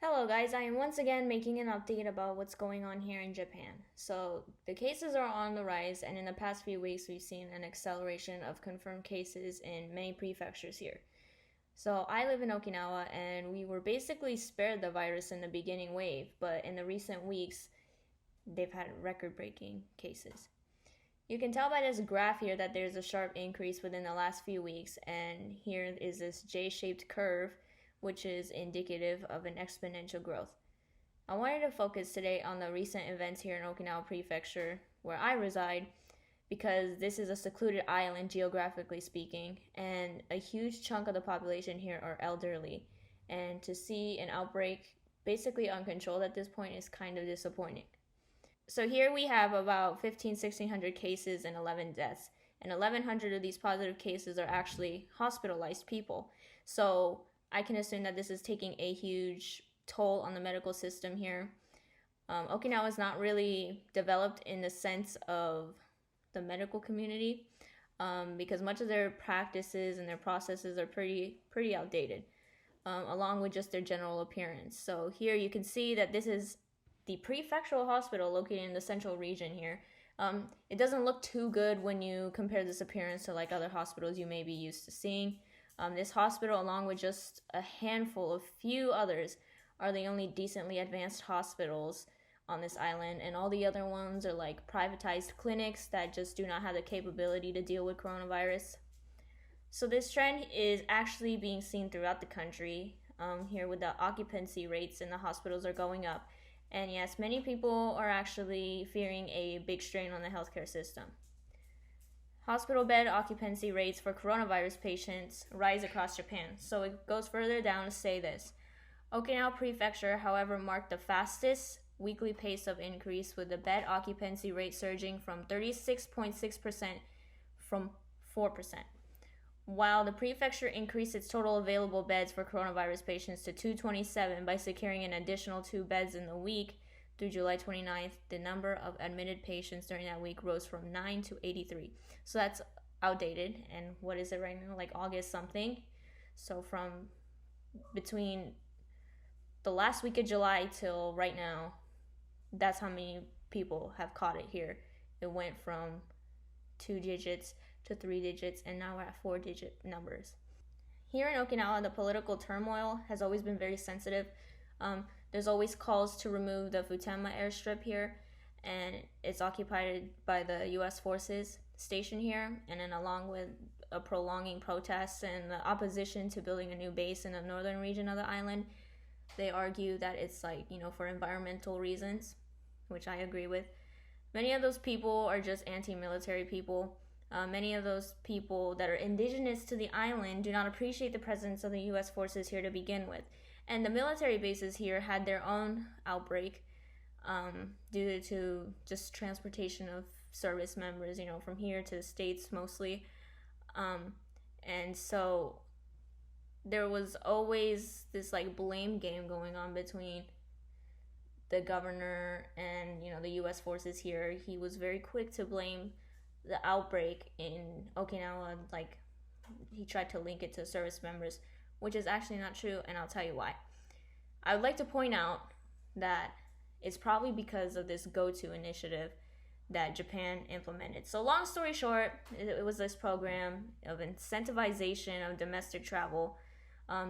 Hello guys, I am once again making an update about what's going on here in Japan. So, the cases are on the rise, and in the past few weeks, we've seen an acceleration of confirmed cases in many prefectures here. So, I live in Okinawa, and we were basically spared the virus in the beginning wave, but in the recent weeks, they've had record breaking cases. You can tell by this graph here that there's a sharp increase within the last few weeks, and here is this J shaped curve, which is indicative of an exponential growth. I wanted to focus today on the recent events here in Okinawa Prefecture, where I reside, because this is a secluded island geographically speaking, and a huge chunk of the population here are elderly. And to see an outbreak basically uncontrolled at this point is kind of disappointing. So here we have about 1600 cases and 11 deaths. And 1,100 of these positive cases are actually hospitalized people. So I can assume that this is taking a huge toll on the medical system here. Okinawa is not really developed in the sense of the medical community, because much of their practices and their processes are pretty outdated, along with just their general appearance. So here you can see that this is the prefectural hospital located in the central region here. It doesn't look too good when you compare this appearance to like other hospitals you may be used to seeing. This hospital, along with just a handful of few others, are the only decently advanced hospitals on this island, and all the other ones are like privatized clinics that just do not have the capability to deal with coronavirus. So this trend is actually being seen throughout the country. Here with the occupancy rates in the hospitals are going up. And yes, many people are actually fearing a big strain on the healthcare system. Hospital bed occupancy rates for coronavirus patients rise across Japan. So it goes further down to say this. Okinawa Prefecture, however, marked the fastest weekly pace of increase, with the bed occupancy rate surging from 36.6% from 4%. While the prefecture increased its total available beds for coronavirus patients to 227 by securing an additional 2 beds in the week through July 29th, the number of admitted patients during that week rose from 9 to 83. So that's outdated. And what is it right now? Like August something. So from between the last week of July till right now, that's how many people have caught it here. It went from 2 digits to 3 digits, and now we're at 4 digit numbers. Here in Okinawa, the political turmoil has always been very sensitive. There's always calls to remove the Futenma airstrip here, and it's occupied by the U.S. forces stationed here, and then along with a prolonging protests and the opposition to building a new base in the northern region of the island, they argue that it's for environmental reasons, which I agree with. Many of those people are just anti-military people. Many of those people that are indigenous to the island do not appreciate the presence of the U.S. forces here to begin with. And the military bases here had their own outbreak due to just transportation of service members, from here to the States mostly. And so there was always this blame game going on between the governor and the U.S. forces here. He was very quick to blame the outbreak in Okinawa. He tried to link it to service members, which is actually not true, and I'll tell you why. I would like to point out that it's probably because of this go-to initiative that Japan implemented. So long story short, it was this program of incentivization of domestic travel,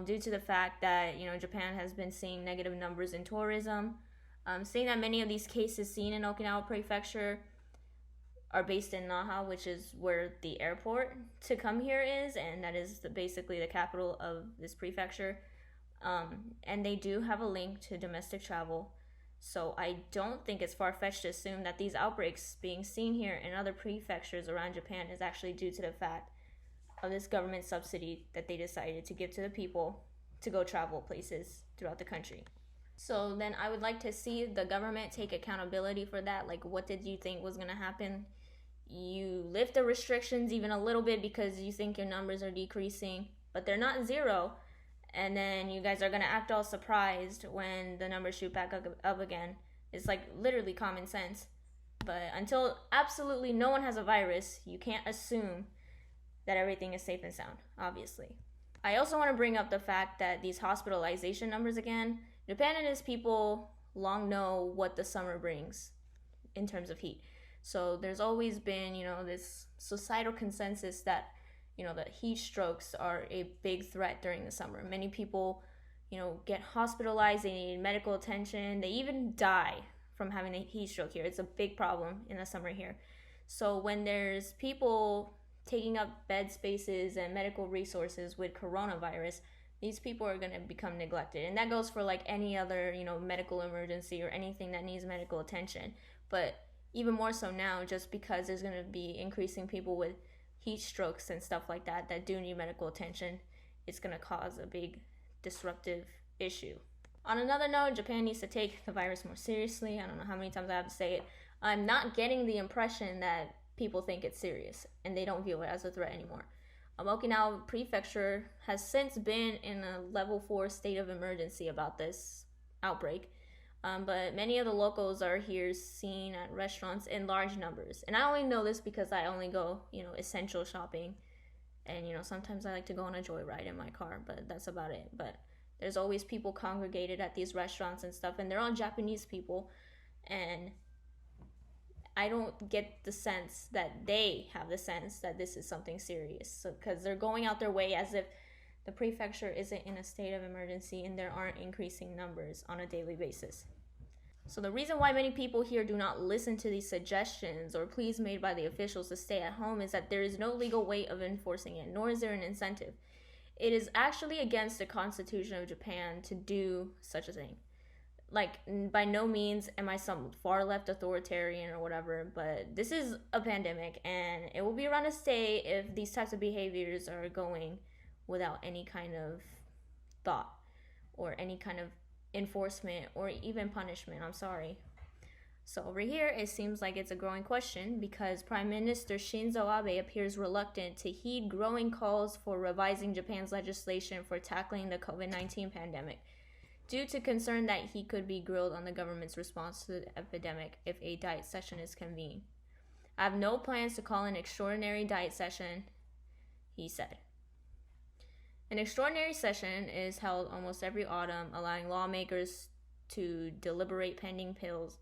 due to the fact that Japan has been seeing negative numbers in tourism. Seeing that many of these cases seen in Okinawa Prefecture are based in Naha, which is where the airport to come here is, and that is basically the capital of this prefecture. And they do have a link to domestic travel. So I don't think it's far-fetched to assume that these outbreaks being seen here in other prefectures around Japan is actually due to the fact of this government subsidy that they decided to give to the people to go travel places throughout the country. So then I would like to see the government take accountability for that. What did you think was going to happen? You lift the restrictions even a little bit because you think your numbers are decreasing, but they're not zero. And then you guys are going to act all surprised when the numbers shoot back up again. It's literally common sense. But until absolutely no one has a virus, you can't assume that everything is safe and sound, obviously. I also want to bring up the fact that these hospitalization numbers again, Japan and its people long know what the summer brings in terms of heat. So there's always been, this societal consensus that, that heat strokes are a big threat during the summer. Many people, get hospitalized, they need medical attention, they even die from having a heat stroke here. It's a big problem in the summer here. So when there's people taking up bed spaces and medical resources with coronavirus, these people are going to become neglected. And that goes for like any other, medical emergency or anything that needs medical attention. But even more so now, just because there's going to be increasing people with heat strokes and stuff like that that do need medical attention, it's going to cause a big disruptive issue. On another note, Japan needs to take the virus more seriously. I don't know how many times I have to say it. I'm not getting the impression that people think it's serious and they don't view it as a threat anymore. Okinawa Prefecture has since been in a level 4 state of emergency about this outbreak. But many of the locals are here seen at restaurants in large numbers. And I only know this because I only go, essential shopping. And, sometimes I like to go on a joyride in my car, but that's about it. But there's always people congregated at these restaurants and stuff, and they're all Japanese people. And I don't get the sense that they have the sense that this is something serious. So, because they're going out their way as if the prefecture isn't in a state of emergency and there aren't increasing numbers on a daily basis. So the reason why many people here do not listen to these suggestions or pleas made by the officials to stay at home is that there is no legal way of enforcing it, nor is there an incentive. It is actually against the Constitution of Japan to do such a thing. Like, by no means am I some far left authoritarian or whatever, but this is a pandemic and it will be around to stay if these types of behaviors are going without any kind of thought or any kind of enforcement or even punishment. I'm sorry. So over here, it seems like it's a growing question because Prime Minister Shinzo Abe appears reluctant to heed growing calls for revising Japan's legislation for tackling the COVID-19 pandemic, due to concern that he could be grilled on the government's response to the epidemic if a diet session is convened. I have no plans to call an extraordinary diet session, he said. An extraordinary session is held almost every autumn, allowing lawmakers to deliberate pending bills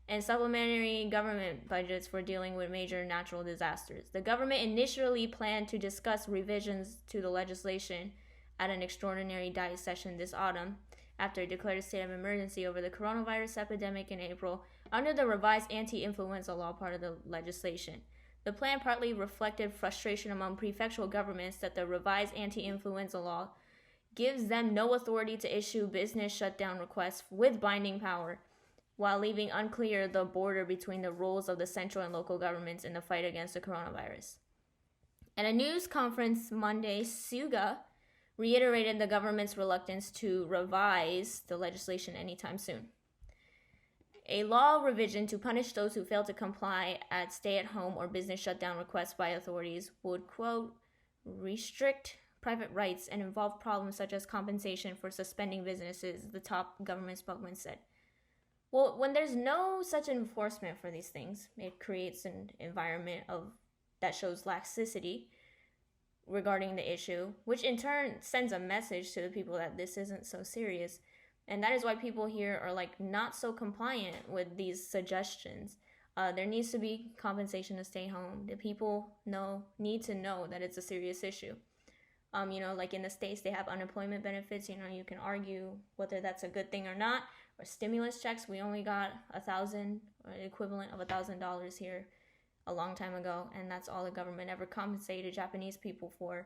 and supplementary government budgets for dealing with major natural disasters. The government initially planned to discuss revisions to the legislation at an extraordinary diet session this autumn, after it declared a state of emergency over the coronavirus epidemic in April, under the revised anti-influenza law part of the legislation. The plan partly reflected frustration among prefectural governments that the revised anti-influenza law gives them no authority to issue business shutdown requests with binding power, while leaving unclear the border between the roles of the central and local governments in the fight against the coronavirus. At a news conference Monday, Suga reiterated the government's reluctance to revise the legislation anytime soon. A law revision to punish those who fail to comply at stay-at-home or business shutdown requests by authorities would, quote, restrict private rights and involve problems such as compensation for suspending businesses, the top government spokesman said. Well, when there's no such enforcement for these things, it creates an environment that shows laxity regarding the issue, which in turn sends a message to the people that this isn't so serious. And that is why people here are not so compliant with these suggestions. There needs to be compensation to stay home. The people need to know that it's a serious issue. In the States, they have unemployment benefits. You can argue whether that's a good thing or not. Or stimulus checks. We only got $1,000, or the equivalent of $1,000 here a long time ago. And that's all the government ever compensated Japanese people for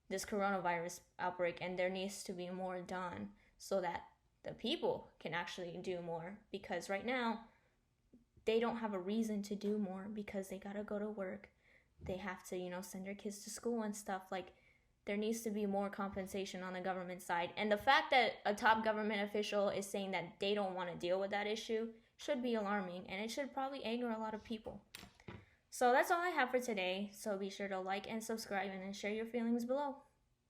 this coronavirus outbreak. And there needs to be more done so that the people can actually do more, because right now they don't have a reason to do more because they gotta go to work. They have to, send their kids to school and stuff. There needs to be more compensation on the government side. And the fact that a top government official is saying that they don't want to deal with that issue should be alarming, and it should probably anger a lot of people. So that's all I have for today. So be sure to like and subscribe and then share your feelings below.